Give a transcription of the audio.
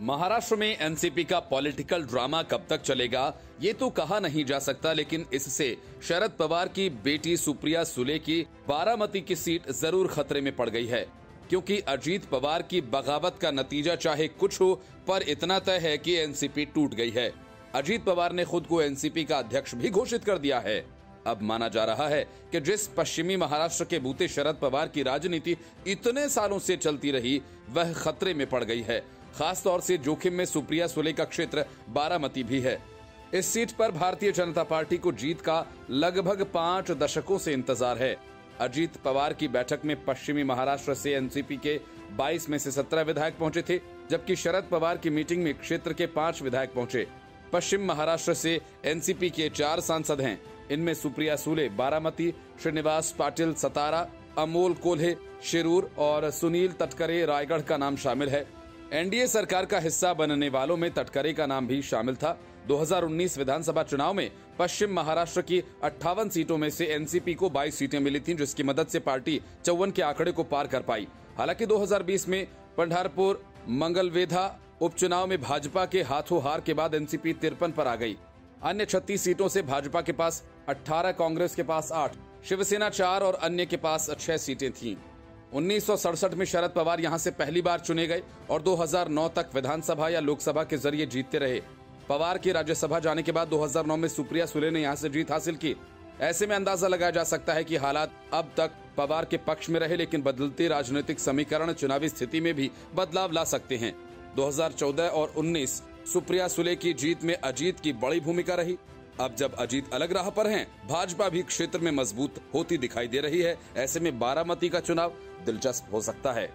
महाराष्ट्र में एनसीपी का political drama कब तक चलेगा ये तो कहा नहीं जा सकता, लेकिन इससे शरद पवार की बेटी सुप्रिया सुले की बारामती की सीट जरूर खतरे में पड़ गई है, क्योंकि अजीत पवार की बगावत का नतीजा चाहे कुछ हो, पर इतना तय है कि एनसीपी टूट गई है। अजीत पवार ने खुद को एनसीपी का अध्यक्ष भी घोषित कर दिया है। अब माना जा रहा है कि जिस पश्चिमी महाराष्ट्र के बूते शरद पवार की राजनीति इतने सालों से चलती रही, वह खतरे में पड़ गई है। खास तौर से जोखिम में सुप्रिया सुले का क्षेत्र बारामती भी है। इस सीट पर भारतीय जनता पार्टी को जीत का लगभग 5 दशकों से इंतजार है। अजीत पवार की बैठक में पश्चिमी महाराष्ट्र से एनसीपी के 22 में से 17 विधायक पहुंचे थे, जबकि शरद पवार की मीटिंग में क्षेत्र के 5 विधायक पहुंचे। पश्चिम महाराष्ट्र से एनसीपी के 4 सांसद हैं। इनमें सुप्रिया सुले बारामती, श्रीनिवास पाटिल सतारा, अमोल कोल्हे शिरूर और सुनील तटकरे रायगढ़ का नाम शामिल है। एनडीए सरकार का हिस्सा बनने वालों में तटकरे का नाम भी शामिल था। 2019 विधानसभा चुनाव में पश्चिम महाराष्ट्र की 58 सीटों में से एनसीपी को 22 सीटें मिली थीं, जिसकी मदद से पार्टी 54 के आंकड़े को पार कर पाई। हालांकि 2020 में पंढरपुर मंगलवेधा उपचुनाव में भाजपा के हाथों हार के बाद एनसीपी 53 पर आ गई। अन्य 36 सीटों से भाजपा के पास 18, कांग्रेस के पास 8, शिवसेना 4 और अन्य के पास 6 सीटें थीं। 1967 में शरद पवार यहां से पहली बार चुने गए और 2009 तक विधानसभा या लोकसभा के जरिए जीतते रहे। पवार के राज्यसभा जाने के बाद 2009 में सुप्रिया सुले ने यहां से जीत हासिल की। ऐसे में अंदाजा लगाया जा सकता है कि हालात अब तक पवार के पक्ष में रहे, लेकिन बदलते राजनीतिक समीकरण चुनावी स्थिति में भी बदलाव ला सकते हैं। 2014 और 19 सुप्रिया सुले की जीत में अजीत की बड़ी भूमिका रही। अब जब अजीत अलग राह पर हैं, भाजपा भी क्षेत्र में मजबूत होती दिखाई दे रही है। ऐसे में बारामती का चुनाव दिलचस्प हो सकता है।